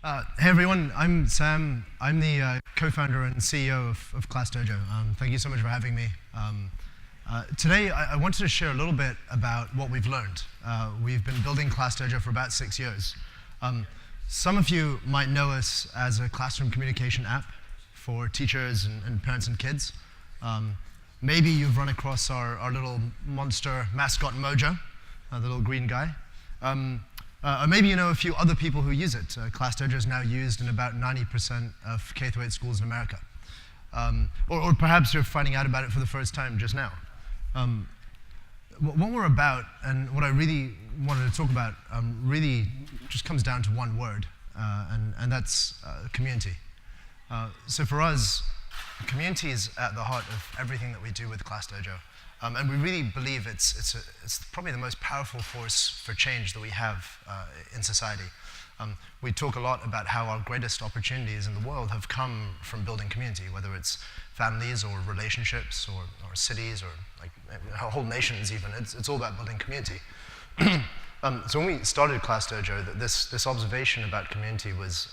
Hey everyone, I'm Sam. I'm the co-founder and CEO of ClassDojo. Thank you so much for having me. Today I wanted to share a little bit about what we've learned. We've been building ClassDojo for about 6 years. Some of you might know us as a classroom communication app for teachers and parents and kids. Maybe you've run across our little monster mascot Mojo, the little green guy. Or maybe you know a few other people who use it. ClassDojo is now used in about 90% of K-8 schools in America. Or perhaps you're finding out about it for the first time just now. What we're about, and what I really wanted to talk about, really just comes down to one word, and that's community. So for us, community is at the heart of everything that we do with ClassDojo. And we really believe it's probably the most powerful force for change that we have in society. We talk a lot about how our greatest opportunities in the world have come from building community, whether it's families or relationships or cities or like whole nations even. It's all about building community. So when we started ClassDojo, this observation about community was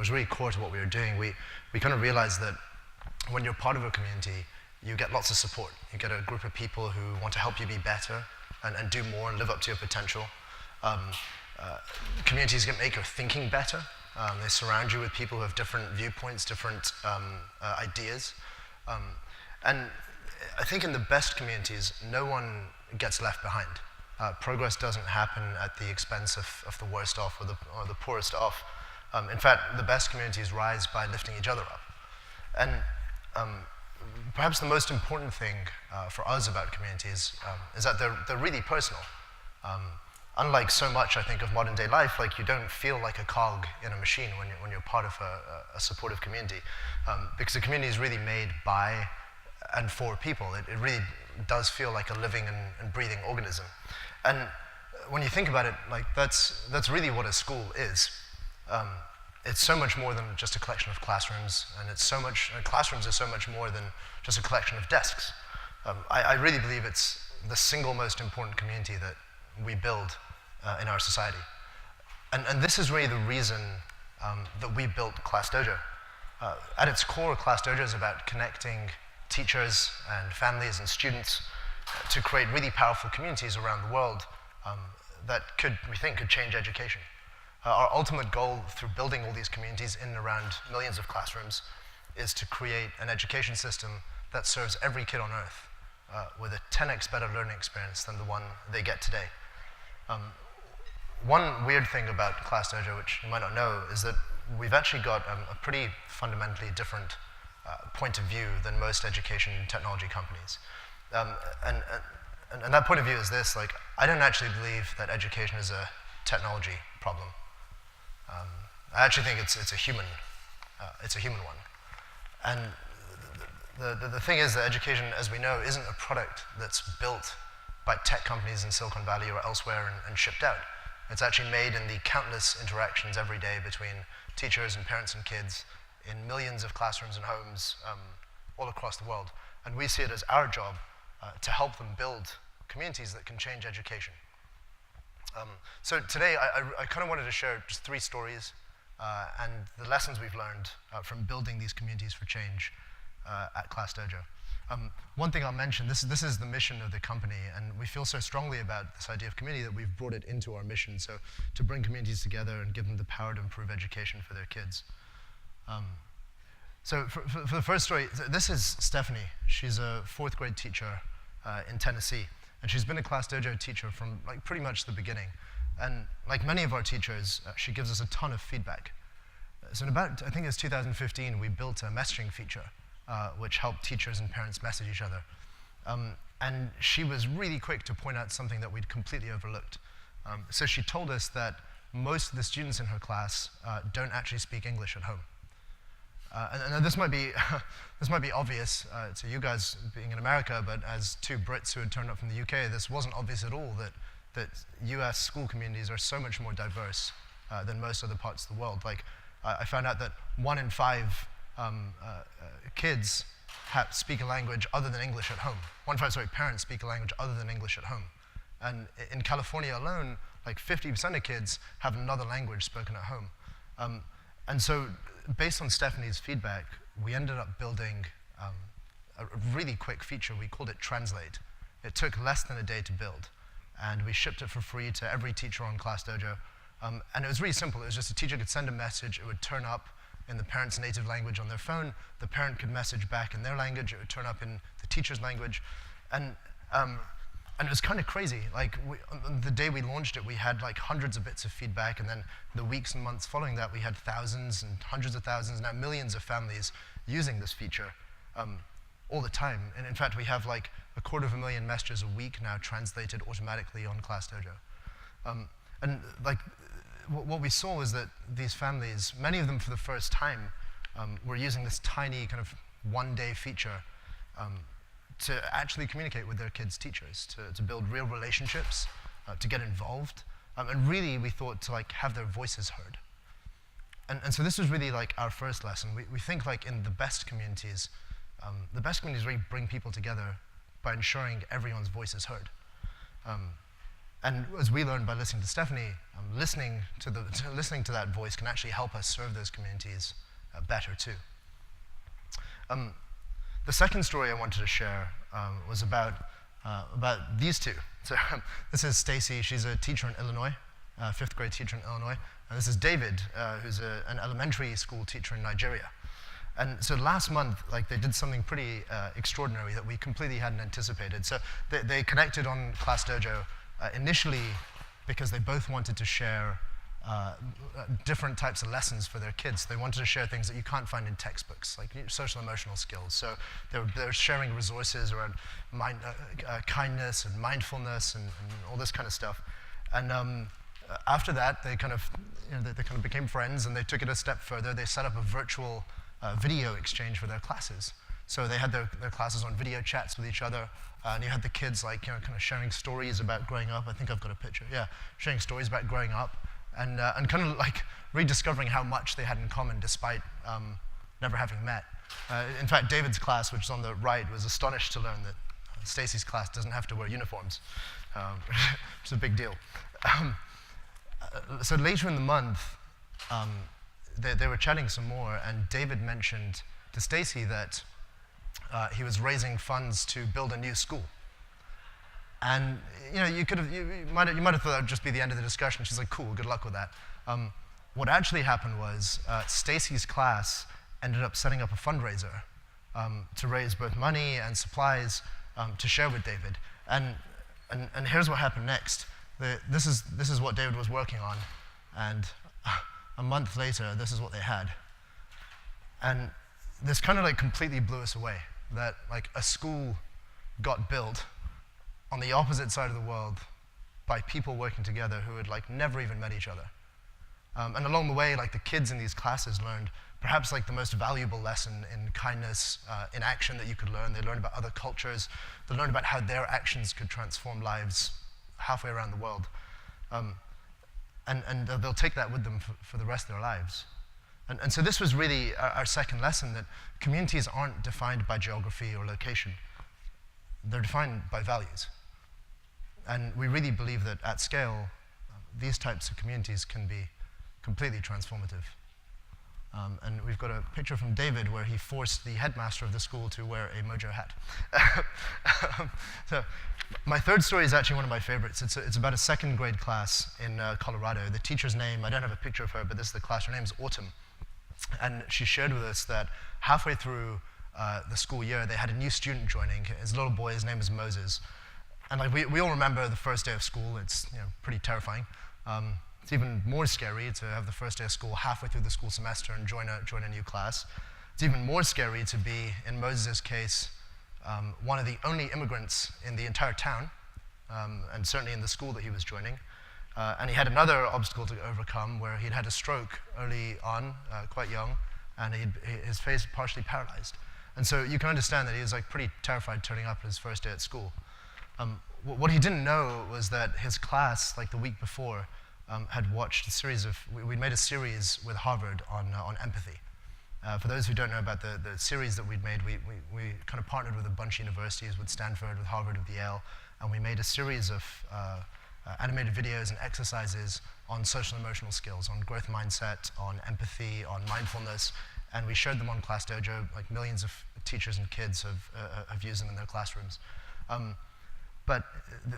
really core to what we were doing. We kind of realized that when you're part of a community, you get lots of support. You get a group of people who want to help you be better and do more and live up to your potential. Communities can make your thinking better. They surround you with people who have different viewpoints, different ideas. And I think in the best communities, no one gets left behind. Progress doesn't happen at the expense of the worst off or the poorest off. In fact, the best communities rise by lifting each other up. And perhaps the most important thing for us about communities is that they're really personal. Unlike so much, I think, of modern day life, like you don't feel like a cog in a machine when you're part of a supportive community, because the community is really made by and for people. It really does feel like a living and breathing organism. And when you think about it, like that's really what a school is. It's so much more than just a collection of classrooms, and classrooms are so much more than just a collection of desks. I really believe it's the single most important community that we build in our society. And this is really the reason that we built ClassDojo. At its core, ClassDojo is about connecting teachers and families and students to create really powerful communities around the world that we think could change education. Our ultimate goal through building all these communities in and around millions of classrooms is to create an education system that serves every kid on earth with a 10x better learning experience than the one they get today. One weird thing about ClassDojo, which you might not know, is that we've actually got a pretty fundamentally different point of view than most education technology companies. And that point of view is this: like, I don't actually believe that education is a technology problem. I actually think it's a human one. And the thing is that education, as we know, isn't a product that's built by tech companies in Silicon Valley or elsewhere and shipped out. It's actually made in the countless interactions every day between teachers and parents and kids in millions of classrooms and homes all across the world. And we see it as our job to help them build communities that can change education. So today, I kind of wanted to share just 3 stories and the lessons we've learned from building these communities for change at ClassDojo. One thing I'll mention, this is the mission of the company, and we feel so strongly about this idea of community that we've brought it into our mission, so to bring communities together and give them the power to improve education for their kids. So for the first story, this is Stephanie. She's a 4th grade teacher in Tennessee. And she's been a ClassDojo teacher from like pretty much the beginning. And like many of our teachers, she gives us a ton of feedback. So in about, I think it's 2015, we built a messaging feature which helped teachers and parents message each other. And she was really quick to point out something that we'd completely overlooked. So she told us that most of the students in her class don't actually speak English at home. And this might be obvious to you guys being in America, but as 2 Brits who had turned up from the UK, this wasn't obvious at all that US school communities are so much more diverse than most other parts of the world. Like, I found out that 1 in 5 kids speak a language other than English at home. Parents speak a language other than English at home. And in California alone, like 50% of kids have another language spoken at home. And so, based on Stephanie's feedback, we ended up building a really quick feature. We called it Translate. It took less than a day to build, and we shipped it for free to every teacher on ClassDojo. And it was really simple. It was just a teacher could send a message, it would turn up in the parent's native language on their phone, the parent could message back in their language, it would turn up in the teacher's language. And it was kind of crazy. Like, on the day we launched it, we had like hundreds of bits of feedback, and then the weeks and months following that, we had thousands and hundreds of thousands, now millions of families using this feature all the time. And in fact, we have like 250,000 messages a week now translated automatically on ClassDojo. And like, what we saw was that these families, many of them for the first time, were using this tiny kind of one-day feature to actually communicate with their kids' teachers, to build real relationships, to get involved, and really, we thought, to like have their voices heard. And so this was really like our first lesson. We think like in the best communities really bring people together by ensuring everyone's voice is heard. And as we learned by listening to Stephanie, listening to that voice can actually help us serve those communities better too. The second story I wanted to share was about these two. So this is Stacy. She's a teacher in Illinois, 5th grade teacher in Illinois. And this is David, who's an elementary school teacher in Nigeria. And so last month, like, they did something pretty extraordinary that we completely hadn't anticipated. So they connected on ClassDojo initially because they both wanted to share different types of lessons for their kids. They wanted to share things that you can't find in textbooks, like social emotional skills. So they're sharing resources around kindness and mindfulness and all this kind of stuff. And after that, they kind of became friends, and they took it a step further. They set up a virtual video exchange for their classes. So they had their classes on video chats with each other, and you had the kids like, kind of sharing stories about growing up. I think I've got a picture. Yeah, sharing stories about growing up, and kind of like rediscovering how much they had in common despite never having met. In fact, David's class, which is on the right, was astonished to learn that Stacy's class doesn't have to wear uniforms, which is a big deal. So later in the month, they were chatting some more, and David mentioned to Stacy that he was raising funds to build a new school. And you might have thought that would just be the end of the discussion. She's like, cool, good luck with that. What actually happened was Stacy's class ended up setting up a fundraiser to raise both money and supplies to share with David. And here's what happened next. This is what David was working on, and a month later, this is what they had. And this kind of like completely blew us away, that like a school got built on the opposite side of the world by people working together who had like never even met each other. And along the way, like the kids in these classes learned perhaps like the most valuable lesson in kindness in action that you could learn. They learned about other cultures. They learned about how their actions could transform lives halfway around the world. And they'll take that with them for the rest of their lives. And so this was really our second lesson, that communities aren't defined by geography or location. They're defined by values. And we really believe that at scale, these types of communities can be completely transformative. And we've got a picture from David where he forced the headmaster of the school to wear a mojo hat. So my third story is actually one of my favorites. It's about a 2nd grade class in Colorado. The teacher's name, I don't have a picture of her, but this is the class. Her name is Autumn. And she shared with us that halfway through the school year, they had a new student joining. His little boy, his name is Moses. And like we all remember the first day of school. It's pretty terrifying. It's even more scary to have the first day of school halfway through the school semester and join a new class. It's even more scary to be, in Moses' case, one of the only immigrants in the entire town, and certainly in the school that he was joining. And he had another obstacle to overcome where he'd had a stroke early on, quite young, and his face partially paralyzed. And so you can understand that he was like pretty terrified turning up his first day at school. What he didn't know was that his class, like the week before, had watched a series of, we'd made a series with Harvard on empathy. For those who don't know about the series that we'd made, we kind of partnered with a bunch of universities, with Stanford, with Harvard, with Yale, and we made a series of animated videos and exercises on social and emotional skills, on growth mindset, on empathy, on mindfulness, and we showed them on ClassDojo. Like millions of teachers and kids have used them in their classrooms. But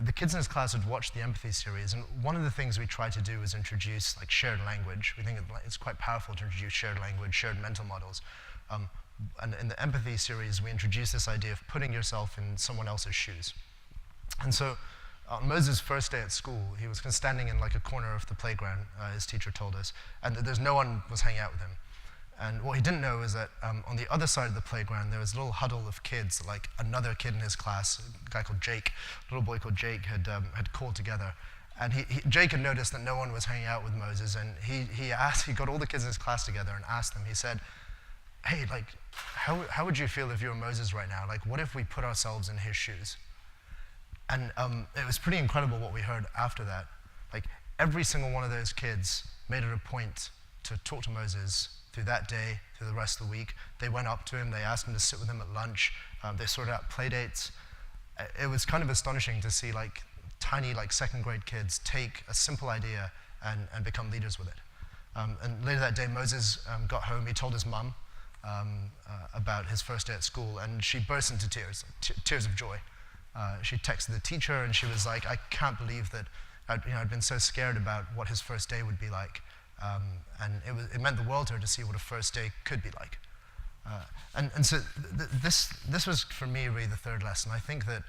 the kids in this class had watched the empathy series, and one of the things we tried to do was introduce like shared language. We think it's quite powerful to introduce shared language, shared mental models. And in the empathy series, we introduced this idea of putting yourself in someone else's shoes. And so on Moses' first day at school, he was kind of standing in like a corner of the playground, his teacher told us, and there's no one was hanging out with him. And what he didn't know is that on the other side of the playground, there was a little huddle of kids, like another kid in his class, a guy called Jake, a little boy called Jake, had called together. And Jake had noticed that no one was hanging out with Moses, and he got all the kids in his class together and asked them, he said, hey, like, how would you feel if you were Moses right now? Like, what if we put ourselves in his shoes? And it was pretty incredible what we heard after that. Like, every single one of those kids made it a point to talk to Moses through that day, through the rest of the week. They went up to him, they asked him to sit with them at lunch, they sorted out play dates. It was kind of astonishing to see like tiny like second grade kids take a simple idea and become leaders with it. And later that day, Moses got home, he told his mum about his first day at school, and she burst into tears, tears of joy. She texted the teacher and she was like, I can't believe that I'd been so scared about what his first day would be like. And it meant the world to her to see what a first day could be like. And so this was, for me, really the third lesson. I think that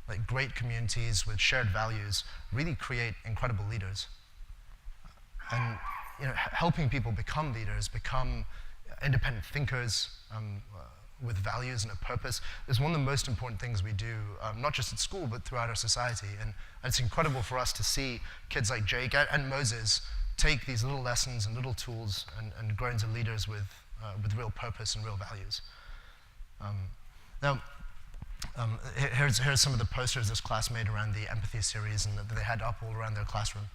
like great communities with shared values really create incredible leaders. And helping people become leaders, become independent thinkers with values and a purpose is one of the most important things we do, not just at school, but throughout our society. And it's incredible for us to see kids like Jake and Moses take these little lessons and little tools and grow into leaders with real purpose and real values. Here's some of the posters this class made around the empathy series and that they had up all around their classroom,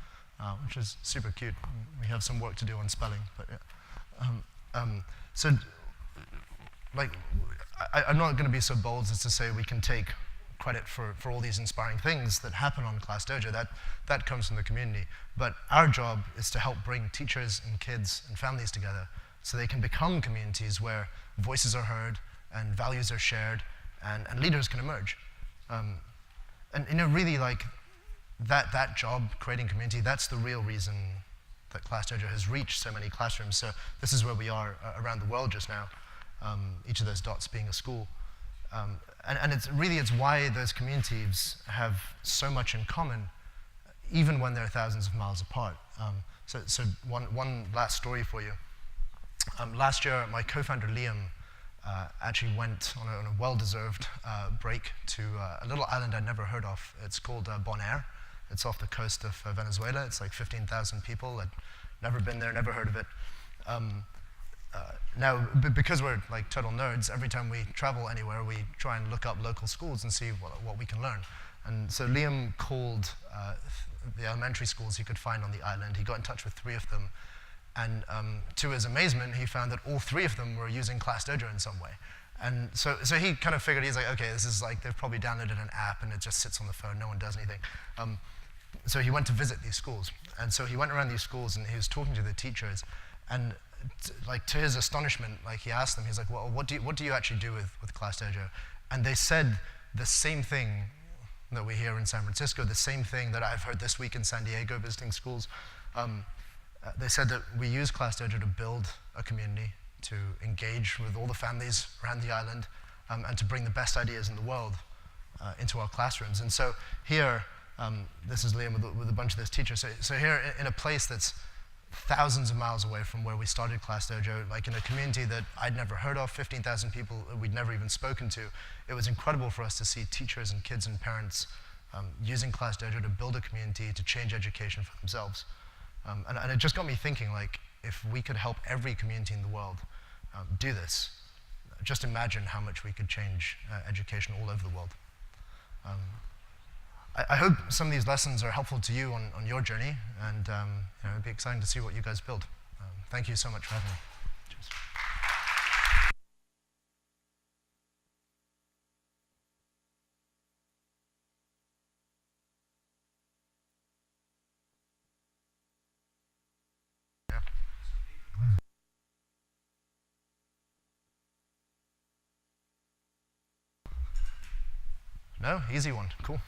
which is super cute. We have some work to do on spelling, but yeah. So, like, I'm not going to be so bold as to say we can take credit for all these inspiring things that happen on ClassDojo. That comes from the community. But our job is to help bring teachers and kids and families together so they can become communities where voices are heard and values are shared and leaders can emerge. And really, like, that job, creating community, that's the real reason that ClassDojo has reached so many classrooms. So this is where we are around the world just now, each of those dots being a school. And it's why those communities have so much in common, even when they're thousands of miles apart. So one last story for you. Last year, my co-founder Liam actually went on a well-deserved break to a little island I'd never heard of. It's called Bonaire. It's off the coast of Venezuela. It's like 15,000 people. I'd never been there, never heard of it. Now, because we're like total nerds, every time we travel anywhere, we try and look up local schools and see what we can learn. And so Liam called the elementary schools he could find on the island. He got in touch with 3 of them. And to his amazement, he found that all 3 of them were using ClassDojo in some way. And so he kind of figured, he's like, okay, this is like, they've probably downloaded an app and it just sits on the phone, no one does anything. So he went to visit these schools. And so he went around these schools and he was talking to the teachers. And to his astonishment, like he asked them, he's like, well, what do you actually do with ClassDojo? And they said the same thing that we hear in San Francisco, the same thing that I've heard this week in San Diego visiting schools. They said that we use ClassDojo to build a community, to engage with all the families around the island, and to bring the best ideas in the world into our classrooms. And so here, this is Liam with a bunch of those teachers. So here, in a place that's thousands of miles away from where we started ClassDojo, like in a community that I'd never heard of, 15,000 people we'd never even spoken to, it was incredible for us to see teachers and kids and parents using ClassDojo to build a community, to change education for themselves. And it just got me thinking, like, if we could help every community in the world do this, just imagine how much we could change education all over the world. I hope some of these lessons are helpful to you on your journey, and it'd be exciting to see what you guys build. Thank you so much for having me. Cheers. No? Easy one. Cool.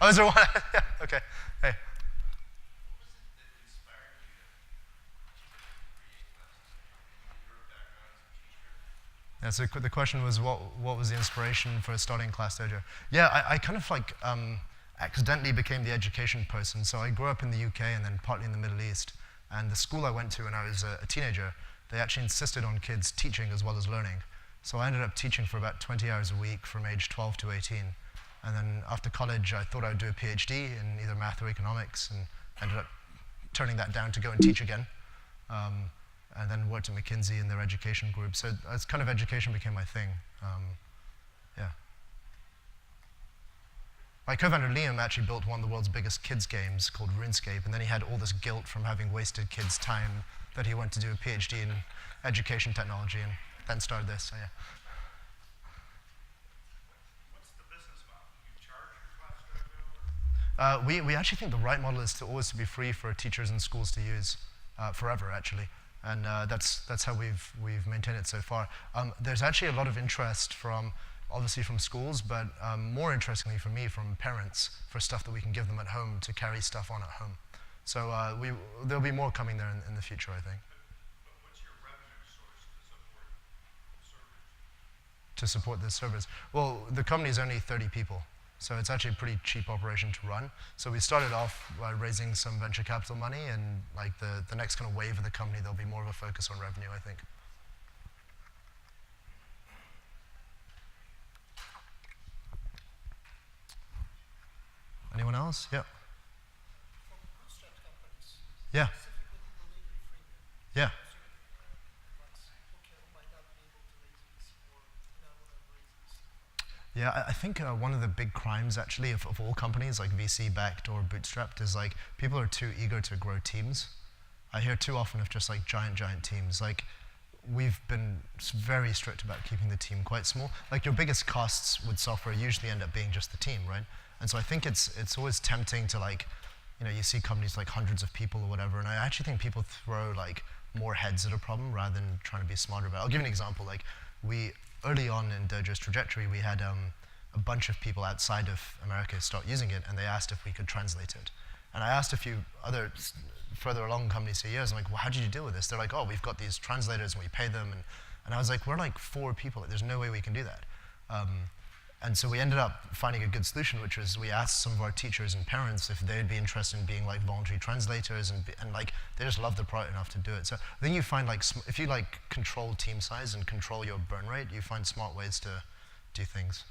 Oh, is there one? Yeah, okay. Hey. Yeah, so the question was, what was the inspiration for starting ClassDojo? Yeah, I kind of like accidentally became the education person. So I grew up in the UK and then partly in the Middle East. And the school I went to when I was a teenager, they actually insisted on kids teaching as well as learning. So I ended up teaching for about 20 hours a week from age 12 to 18. And then after college, I thought I would do a PhD in either math or economics, and ended up turning that down to go and teach again. And then worked at McKinsey in their education group. So it's kind of education became my thing. Yeah. My co-founder Liam actually built one of the world's biggest kids games called RuneScape, and then he had all this guilt from having wasted kids' time that he went to do a PhD in education technology, and then started this. So yeah. What's the business model? You charge your ClassDojo? We actually think the right model is to always be free for teachers and schools to use forever, actually. And that's how we've maintained it so far. There's actually a lot of interest obviously from schools, but more interestingly for me, from parents, for stuff that we can give them at home to carry stuff on at home. So there'll be more coming there in the future, I think. But what's your revenue source to support servers? To support the servers? Well, the company is only 30 people. So it's actually a pretty cheap operation to run. So we started off by raising some venture capital money, and like the next kind of wave of the company, there'll be more of a focus on revenue, I think. Anyone else? Yeah. From bootstrapped companies, Yeah. specifically people legally freemium. Yeah. Okay, I might not be able to raise this or whatever reasons. Yeah, I think one of the big crimes actually of all companies, like VC-backed or bootstrapped, is like people are too eager to grow teams. I hear too often of just like giant teams. Like we've been very strict about keeping the team quite small. Like your biggest costs with software usually end up being just the team, right? And so I think it's always tempting to like, you see companies like hundreds of people or whatever, and I actually think people throw like more heads at a problem rather than trying to be smarter about it. I'll give you an example. Like early on in Dojo's trajectory, we had a bunch of people outside of America start using it, and they asked if we could translate it. And I asked a few other further along companies for years, I'm like, well, how did you deal with this? They're like, oh, we've got these translators and we pay them. And I was like, we're like 4 people. There's no way we can do that. And so we ended up finding a good solution, which was we asked some of our teachers and parents if they'd be interested in being like voluntary translators, and like they just loved the product enough to do it. So I think you find like if you like control team size and control your burn rate, you find smart ways to do things.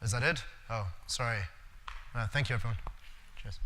Is that it? Oh, sorry. Thank you, everyone. Cheers.